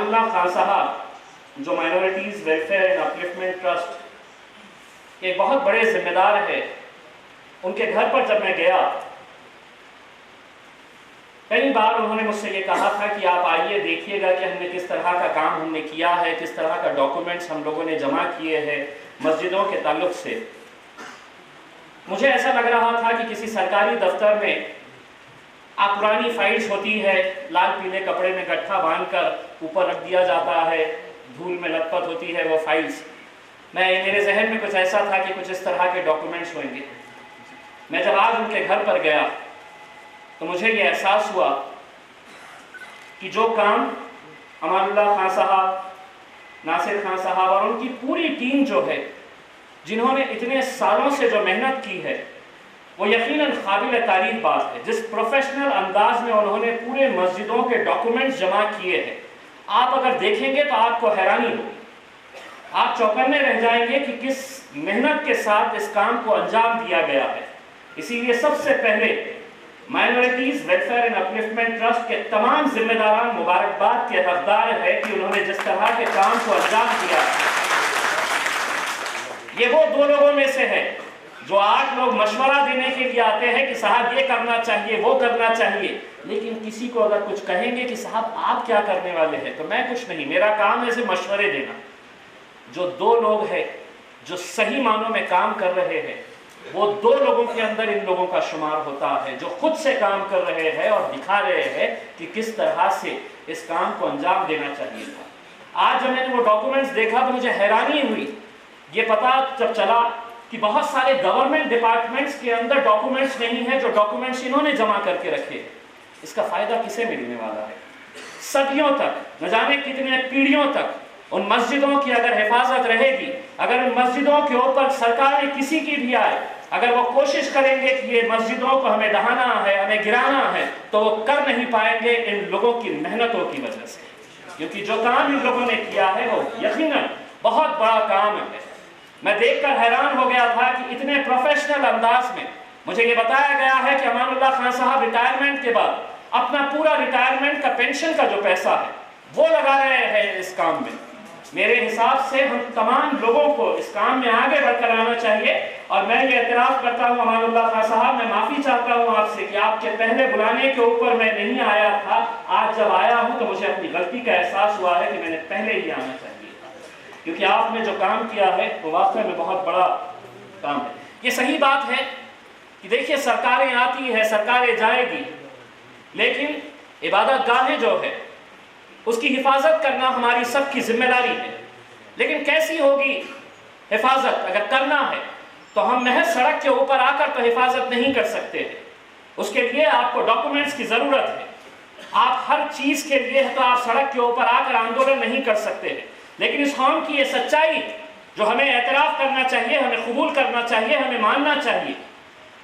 اللہ خان صاحب جو minorities welfare and اپلفٹمنٹ trust کے بہت بڑے ذمہ دار ہے، ان کے گھر پر جب میں گیا پہلی بار انہوں نے مجھ سے یہ کہا تھا کہ آپ آئیے دیکھیے گا کہ ہم نے کس طرح کا کام ہم نے کیا ہے، کس طرح کا ڈاکومنٹس ہم لوگوں نے جمع کیے ہیں مسجدوں کے تعلق سے۔ مجھے ایسا لگ رہا تھا کہ کسی سرکاری دفتر میں آپ پرانی فائلز ہوتی ہے، لال پیلے کپڑے میں گٹھا باندھ کر اوپر رکھ دیا جاتا ہے، دھول میں لت پت ہوتی ہے وہ فائلز۔ میرے ذہن میں کچھ ایسا تھا کہ کچھ اس طرح کے ڈاکومنٹس ہوئیں گے۔ میں جب آج ان کے گھر پر گیا تو مجھے یہ احساس ہوا کہ جو کام امان اللہ خان صاحب، ناصر خان صاحب اور ان کی پوری ٹیم جو ہے، جنہوں نے اتنے سالوں سے جو محنت کی ہے، وہ یقیناً قابل تعریف بات ہے۔ جس پروفیشنل انداز میں انہوں نے پورے مسجدوں کے ڈاکومنٹس جمع کیے ہیں، آپ اگر دیکھیں گے تو آپ کو حیرانی ہوگی، آپ چوکنے رہ جائیں گے کہ کس محنت کے ساتھ اس کام کو انجام دیا گیا ہے۔ اسی لیے سب سے پہلے مائنورٹیز ویلفیئر اینڈ اپلفٹمنٹ ٹرسٹ کے تمام ذمہ داران مبارکباد کے حقدار ہے کہ انہوں نے جس طرح کے کام کو انجام دیا ہے۔ یہ وہ دو لوگوں میں سے ہے جو 8 لوگ مشورہ دینے کے لیے آتے ہیں کہ صاحب یہ کرنا چاہیے، وہ کرنا چاہیے، لیکن کسی کو اگر کچھ کہیں گے کہ صاحب آپ کیا کرنے والے ہیں تو میں کچھ نہیں، میرا کام ہے صرف مشورے دینا۔ جو 2 لوگ ہیں جو صحیح معنوں میں کام کر رہے ہیں، وہ 2 لوگوں کے اندر ان لوگوں کا شمار ہوتا ہے جو خود سے کام کر رہے ہیں اور دکھا رہے ہیں کہ کس طرح سے اس کام کو انجام دینا چاہیے تھا۔ آج جب میں نے وہ ڈاکومنٹس دیکھا تو مجھے حیرانی ہوئی، یہ پتہ جب چلا کہ بہت سارے گورنمنٹ ڈپارٹمنٹس کے اندر ڈاکومنٹس نہیں ہیں جو ڈاکومنٹس انہوں نے جمع کر کے رکھے ہیں۔ اس کا فائدہ کسے ملنے والا ہے؟ صدیوں تک، نہ جانے کتنے پیڑھیوں تک ان مسجدوں کی اگر حفاظت رہے گی، اگر ان مسجدوں کے اوپر سرکار کسی کی بھی آئے، اگر وہ کوشش کریں گے کہ یہ مسجدوں کو ہمیں ڈھانا ہے، ہمیں گرانا ہے، تو وہ کر نہیں پائیں گے ان لوگوں کی محنتوں کی وجہ سے، کیونکہ جو کام ان لوگوں نے کیا ہے وہ یقیناً بہت بڑا کام ہے۔ میں دیکھ کر حیران ہو گیا تھا کہ اتنے پروفیشنل انداز میں مجھے یہ بتایا گیا ہے کہ امان اللہ خان صاحب ریٹائرمنٹ کے بعد اپنا پورا ریٹائرمنٹ کا پینشن کا جو پیسہ ہے وہ لگا رہے ہیں اس کام میں۔ میرے حساب سے ہم تمام لوگوں کو اس کام میں آگے بڑھ کر آنا چاہیے، اور میں یہ اعتراف کرتا ہوں امان اللہ خان صاحب، میں معافی چاہتا ہوں آپ سے کہ آپ کے پہلے بلانے کے اوپر میں نہیں آیا تھا۔ آج جب آیا ہوں تو مجھے اپنی غلطی کا احساس ہوا ہے کہ میں نے پہلے ہی آنا چاہیے تھا، کیونکہ آپ نے جو کام کیا ہے وہ واقعی میں بہت بڑا کام ہے۔ یہ صحیح بات ہے کہ دیکھیے سرکاریں آتی ہے، سرکاریں جائے گی، لیکن عبادت گاہیں جو ہے اس کی حفاظت کرنا ہماری سب کی ذمہ داری ہے۔ لیکن کیسی ہوگی حفاظت؟ اگر کرنا ہے تو ہم محض سڑک کے اوپر آ کر تو حفاظت نہیں کر سکتے ہیں، اس کے لیے آپ کو ڈاکومنٹس کی ضرورت ہے۔ آپ ہر چیز کے لیے تو آپ سڑک کے اوپر آ کر آندولن نہیں کر سکتے ہیں، لیکن اس قوم کی یہ سچائی جو ہمیں اعتراف کرنا چاہیے، ہمیں قبول کرنا چاہیے، ہمیں ماننا چاہیے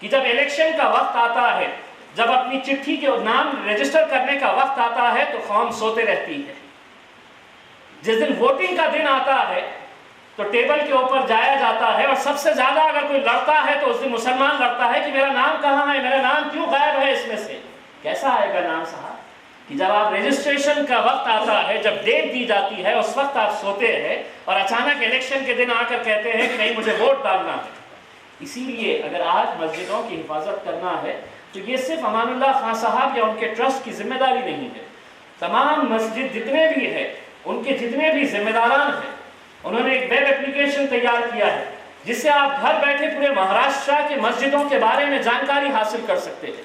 کہ جب الیکشن کا وقت آتا ہے، جب اپنی چٹھی کے نام رجسٹر کرنے کا وقت آتا ہے تو قوم سوتے رہتی ہے۔ جس دن ووٹنگ کا دن آتا ہے تو ٹیبل کے اوپر جایا جاتا ہے، اور سب سے زیادہ اگر کوئی لڑتا ہے تو اس دن مسلمان لڑتا ہے کہ میرا نام کہاں ہے، میرا نام کیوں غائب ہے اس میں سے۔ کیسا آئے گا نام صاحب کہ جب آپ رجسٹریشن کا وقت آتا ہے، جب ڈیٹ دی جاتی ہے، اس وقت آپ سوتے ہیں اور اچانک الیکشن کے دن آ کر کہتے ہیں کہ نہیں مجھے ووٹ ڈالنا ہے۔ اسی لیے اگر آج مسجدوں کی حفاظت کرنا ہے تو یہ صرف امان اللہ خان صاحب یا ان کے ٹرسٹ کی ذمہ داری نہیں ہے، تمام مسجد جتنے بھی ہیں ان کے جتنے بھی ذمہ داران ہیں، انہوں نے ایک ویب اپلیکیشن تیار کیا ہے جس سے آپ گھر بیٹھے پورے مہاراشٹر کے مسجدوں کے بارے میں جانکاری حاصل کر سکتے ہیں۔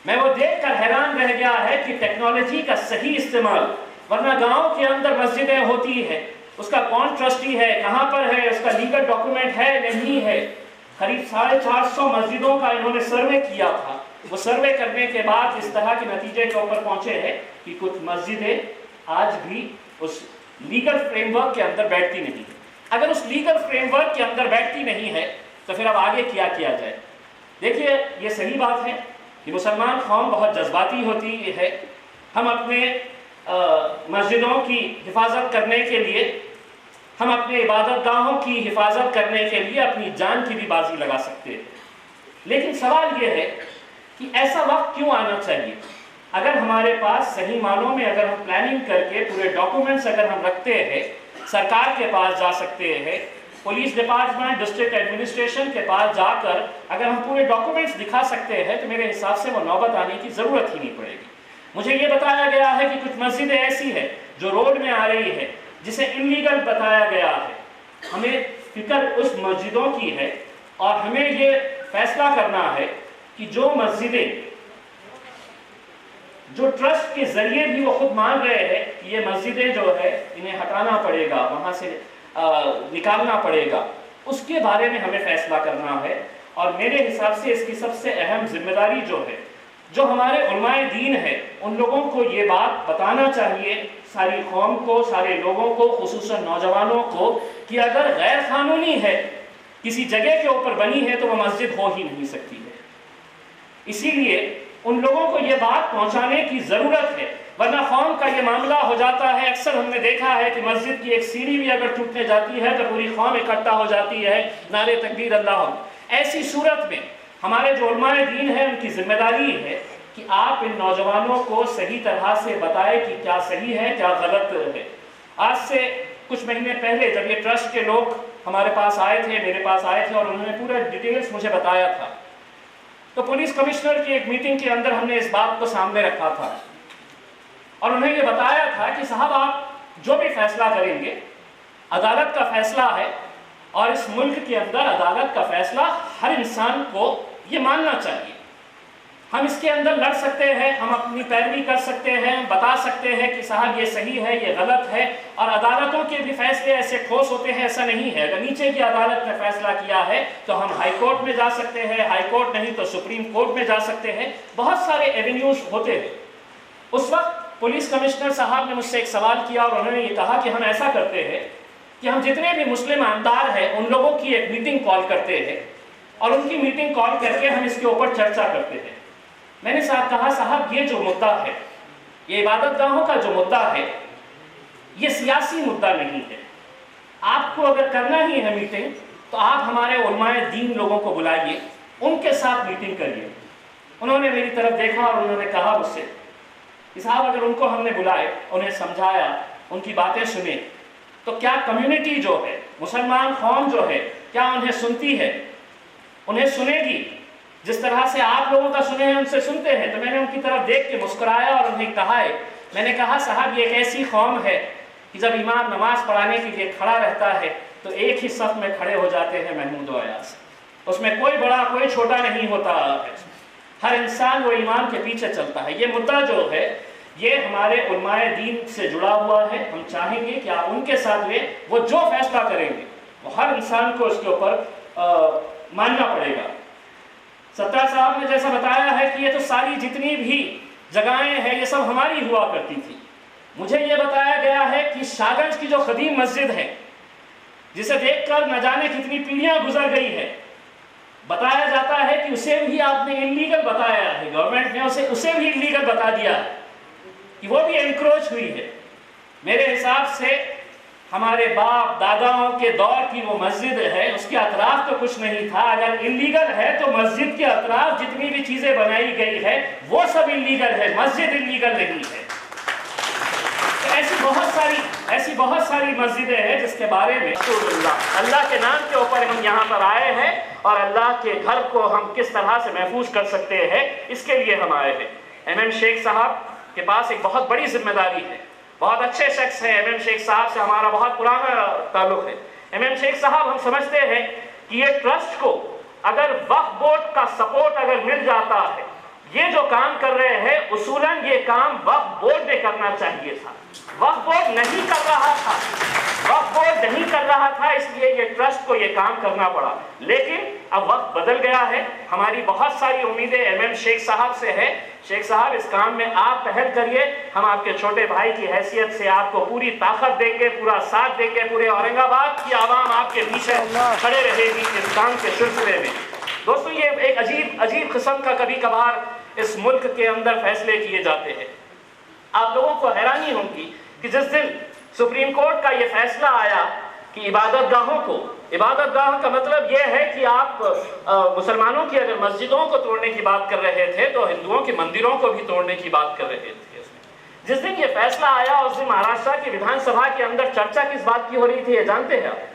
میں وہ دیکھ کر حیران رہ گیا ہے کہ ٹیکنالوجی کا صحیح استعمال، ورنہ گاؤں کے اندر مسجدیں ہوتی ہیں، اس کا کون ٹرسٹی ہے، کہاں پر ہے، اس کا لیگل ڈاکومنٹ ہے نہیں ہے۔ قریب 450 مسجدوں کا انہوں نے سروے کیا تھا، وہ سروے کرنے کے بعد اس طرح کے نتیجے کے اوپر پہنچے ہیں کہ کچھ مسجدیں آج بھی اس لیگل فریم ورک کے اندر بیٹھتی نہیں ہے۔ اگر اس لیگل فریم ورک کے اندر بیٹھتی نہیں ہے تو پھر اب آگے کیا جائے؟ دیکھیے یہ صحیح بات ہے کہ مسلمان قوم بہت جذباتی ہوتی ہے، ہم اپنے مسجدوں کی حفاظت کرنے کے لیے، ہم اپنے عبادت گاہوں کی حفاظت کرنے کے لیے اپنی جان کی بھی بازی لگا سکتے ہیں، لیکن سوال یہ ہے کہ ایسا وقت کیوں آنا چاہیے؟ اگر ہمارے پاس صحیح معنوں میں اگر ہم پلاننگ کر کے پورے ڈاکومنٹس اگر ہم رکھتے ہیں، سرکار کے پاس جا سکتے ہیں، پولیس ڈپارٹمنٹ، ڈسٹرکٹ ایڈمنسٹریشن کے پاس جا کر اگر ہم پورے ڈاکومنٹس دکھا سکتے ہیں تو میرے حساب سے وہ نوبت آنے کی ضرورت ہی نہیں پڑے گی۔ مجھے یہ بتایا گیا ہے کہ کچھ مسجدیں ایسی ہیں جو روڈ میں آ رہی ہے جسے انلیگل بتایا گیا ہے۔ ہمیں فکر اس مسجدوں کی ہے اور ہمیں یہ فیصلہ کرنا ہے کہ جو مسجدیں جو ٹرسٹ کے ذریعے بھی وہ خود مان رہے ہیں کہ یہ مسجدیں جو ہے انہیں ہٹانا پڑے گا، وہاں سے نکالنا پڑے گا، اس کے بارے میں ہمیں فیصلہ کرنا ہے۔ اور میرے حساب سے اس کی سب سے اہم ذمہ داری جو ہے، جو ہمارے علماء دین ہے، ان لوگوں کو یہ بات بتانا چاہیے، ساری قوم کو، سارے لوگوں کو، خصوصاً نوجوانوں کو، کہ اگر غیر قانونی ہے، کسی جگہ کے اوپر بنی ہے تو وہ مسجد ہو ہی نہیں سکتی ہے۔ اسی لیے ان لوگوں کو یہ بات پہنچانے کی ضرورت ہے، ورنہ قوم کا یہ معاملہ ہو جاتا ہے۔ اکثر ہم نے دیکھا ہے کہ مسجد کی ایک سیڑھی بھی اگر ٹوٹنے جاتی ہے تو پوری قوم اکٹھا ہو جاتی ہے، نعرے تکبیر اللہ اکبر۔ ایسی صورت میں ہمارے جو علماء دین ہیں ان کی ذمہ داری ہے کہ آپ ان نوجوانوں کو صحیح طرح سے بتائیں کہ کیا صحیح ہے کیا غلط ہے۔ آج سے کچھ مہینے پہلے جب یہ ٹرسٹ کے لوگ ہمارے پاس آئے تھے، میرے پاس آئے تھے، اور انہوں نے پورا ڈیٹیلز مجھے بتایا تھا، تو پولیس کمشنر کی ایک میٹنگ کے اندر ہم نے اس بات کو سامنے رکھا تھا اور انہیں یہ بتایا تھا کہ صاحب آپ جو بھی فیصلہ کریں گے عدالت کا فیصلہ ہے، اور اس ملک کے اندر عدالت کا فیصلہ ہر انسان کو یہ ماننا چاہیے۔ ہم اس کے اندر لڑ سکتے ہیں، ہم اپنی پیروی کر سکتے ہیں، بتا سکتے ہیں کہ صاحب یہ صحیح ہے یہ غلط ہے، اور عدالتوں کے بھی فیصلے ایسے ٹھوس ہوتے ہیں، ایسا نہیں ہے۔ اگر نیچے کی عدالت نے فیصلہ کیا ہے تو ہم ہائی کورٹ میں جا سکتے ہیں، ہائی کورٹ نہیں تو سپریم کورٹ میں جا سکتے ہیں، بہت سارے ایونیوز ہوتے ہیں۔ اس وقت پولیس کمشنر صاحب نے مجھ سے ایک سوال کیا اور انہوں نے یہ کہا کہ ہم ایسا کرتے ہیں کہ ہم جتنے بھی مسلم اندار ہیں ان لوگوں کی ایک میٹنگ کال کرتے ہیں اور ان کی میٹنگ کال کر کے ہم اس کے اوپر چرچا کرتے ہیں۔ میں نے کہا صاحب یہ جو مدعا ہے، یہ عبادت گاہوں کا جو مدعا ہے، یہ سیاسی مدعا نہیں ہے۔ آپ کو اگر کرنا ہی ہے میٹنگ تو آپ ہمارے علماء دین لوگوں کو بلائیے، ان کے ساتھ میٹنگ کریے۔ انہوں نے میری طرف دیکھا اور انہوں نے کہا مجھ سے کہ صاحب اگر ان کو ہم نے بلائے، انہیں سمجھایا، ان کی باتیں سنے، تو کیا کمیونٹی جو ہے، مسلمان قوم جو ہے، کیا انہیں سنتی ہے؟ انہیں سنے گی جس طرح سے آپ لوگوں کا سنے ہیں ان سے سنتے ہیں؟ تو میں نے ان کی طرف دیکھ کے مسکرایا اور انہیں کہا ہے، میں نے کہا صاحب یہ ایک ایسی قوم ہے کہ جب امام نماز پڑھانے کے لیے کھڑا رہتا ہے تو ایک ہی صف میں کھڑے ہو جاتے ہیں محمود و ایاز، اس میں کوئی بڑا کوئی چھوٹا نہیں ہوتا، ہر انسان وہ امام کے پیچھے چلتا ہے۔ یہ مدعا جو ہے یہ ہمارے علماء دین سے جڑا ہوا ہے۔ ہم چاہیں گے کہ آپ ان کے ساتھ لیں، وہ جو فیصلہ کریں گے وہ ہر انسان کو اس کے اوپر ماننا پڑے گا۔ ستار صاحب نے جیسا بتایا ہے کہ یہ تو ساری جتنی بھی جگہیں ہیں یہ سب ہماری ہوا کرتی تھی۔ مجھے یہ بتایا گیا ہے کہ شاہگنج کی جو قدیم مسجد ہے جسے دیکھ کر نہ جانے کتنی پیڑھیاں گزر گئی ہے، بتایا جاتا ہے کہ اسے بھی آپ نے انلیگل بتایا ہے، گورنمنٹ نے اسے بھی انلیگل بتا دیا ہے کہ وہ بھی انکروچ ہوئی ہے۔ میرے حساب سے ہمارے باپ داداؤں کے دور کی وہ مسجد ہے، اس کے اطراف تو کچھ نہیں تھا۔ اگر انلیگل ہے تو مسجد کے اطراف جتنی بھی چیزیں بنائی گئی ہے وہ سب انلیگل ہے، مسجد انلیگل نہیں ہے۔ ایسی بہت ساری مسجدیں ہیں جس کے بارے میں اللہ کے نام کے اوپر ہم یہاں پر آئے ہیں اور اللہ کے گھر کو ہم کس طرح سے محفوظ کر سکتے ہیں اس کے لیے ہم آئے ہیں۔ ایم شیخ صاحب کے پاس ایک بہت بڑی ذمہ داری ہے، بہت اچھے شخص ہیں۔ ایم شیخ صاحب سے ہمارا بہت پرانا تعلق ہے۔ ایم شیخ صاحب ہم سمجھتے ہیں کہ یہ ٹرسٹ کو اگر وقف بورڈ کا سپورٹ اگر مل جاتا ہے، یہ جو کام کر رہے ہیں اصولاً یہ کام وقف بورڈ نے کرنا چاہیے تھا۔ وقف بورڈ نہیں کر رہا تھا، اس لیے یہ ٹرسٹ کو یہ کام کرنا پڑا، لیکن اب وقت بدل گیا ہے۔ ہماری بہت ساری امیدیں ایم شیخ صاحب سے ہے۔ شیخ صاحب اس کام میں آپ پہل کریے، ہم آپ کے چھوٹے بھائی کی حیثیت سے آپ کو پوری طاقت دیں گے، پورا ساتھ دیں گے، پورے اورنگ آباد کی عوام آپ کے پیچھے کھڑے رہے گی اس کام کے سلسلے میں۔ دوستو یہ ایک عجیب قسم کا کبھی کبھار اس ملک کے اندر فیصلے کیے جاتے ہیں۔ آپ لوگوں کو حیرانی ہوگی کہ جس دن سپریم کورٹ کا یہ فیصلہ آیا کہ عبادت گاہوں کو عبادت گاہ کا مطلب یہ ہے کہ آپ مسلمانوں کی اگر مسجدوں کو توڑنے کی بات کر رہے تھے تو ہندوؤں کے مندروں کو بھی توڑنے کی بات کر رہے تھے. جس دن یہ فیصلہ آیا اس دن مہاراشٹر کی ودھان سبھا کے اندر چرچا کس بات کی ہو رہی تھی یہ جانتے ہیں آپ؟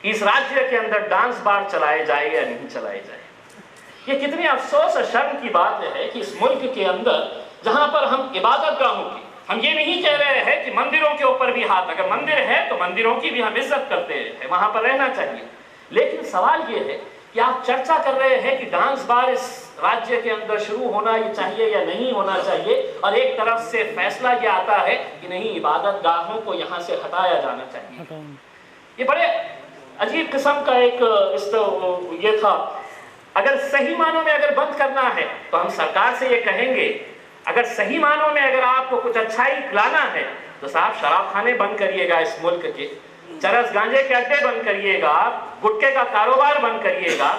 اس راجیہ کے اندر ڈانس بار چلائے جائے یا نہیں چلائے جائے. یہ کتنی افسوس اور شرم کی بات ہے کہ اس ملک کے اندر جہاں پر ہم عبادت گاہوں کی، ہم یہ نہیں کہہ رہے ہیں کہ مندروں کے اوپر بھی ہاتھ، اگر مندر ہے تو مندروں کی بھی ہم عزت کرتے ہیں، وہاں پر رہنا چاہیے. لیکن سوال یہ ہے کہ آپ چرچا کر رہے ہیں کہ ڈانس بار اس راجیہ کے اندر شروع ہونا یہ چاہیے یا نہیں ہونا چاہیے، اور ایک طرف سے فیصلہ یہ آتا ہے کہ نہیں عبادت گاہوں کو یہاں سے ہٹایا جانا چاہیے. یہ بڑے عجیب قسم کا ایک یہ تھا. اگر صحیح معنوں میں اگر بند کرنا ہے تو ہم سرکار سے یہ کہیں گے، اگر صحیح معنوں میں اگر آپ کو کچھ اچھائی لانا ہے تو صاحب شراب خانے بند کریے گا اس ملک کے، چرس گانجے کے اڈے بند کریے گا، گٹکے کا کاروبار بند کریے گا،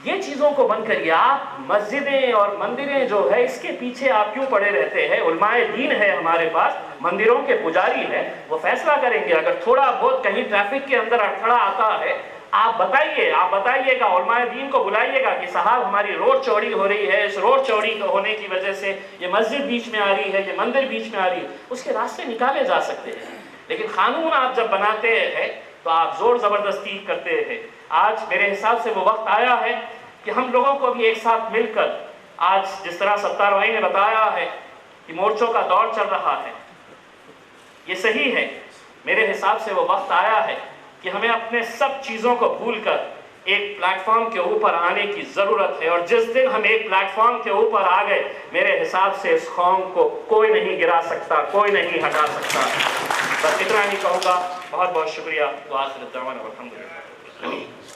یہ چیزوں کو بند کریے. آپ مسجدیں اور مندریں جو ہے اس کے پیچھے آپ کیوں پڑے رہتے ہیں؟ علماء دین ہے ہمارے پاس، مندروں کے پجاری ہیں، وہ فیصلہ کریں گے. اگر تھوڑا بہت کہیں ٹریفک کے اندر اڑتھڑا آتا ہے آپ بتائیے گا، علماء دین کو بلائیے گا کہ صاحب ہماری روڈ چوڑی ہو رہی ہے، اس روڈ چوڑی ہونے کی وجہ سے یہ مسجد بیچ میں آ رہی ہے، یہ مندر بیچ میں آ رہی ہے، اس کے راستے نکالے جا سکتے ہیں. لیکن قانون آپ جب بناتے ہیں تو آپ زور زبردستی کرتے ہیں. آج میرے حساب سے وہ وقت آیا ہے کہ ہم لوگوں کو بھی ایک ساتھ مل کر، آج جس طرح ستار بھائی نے بتایا ہے کہ مورچوں کا دور چل رہا ہے، یہ صحیح ہے. میرے حساب سے وہ وقت آیا ہے کہ ہمیں اپنے سب چیزوں کو بھول کر ایک پلیٹ فارم کے اوپر آنے کی ضرورت ہے. اور جس دن ہم ایک پلیٹ فارم کے اوپر آ گئے میرے حساب سے اس قوم کو کوئی نہیں گرا سکتا، کوئی نہیں ہٹا سکتا. بس اتنا ہی کہوں گا. بہت بہت شکریہ. وآخر الدعوانا والحمد للہ.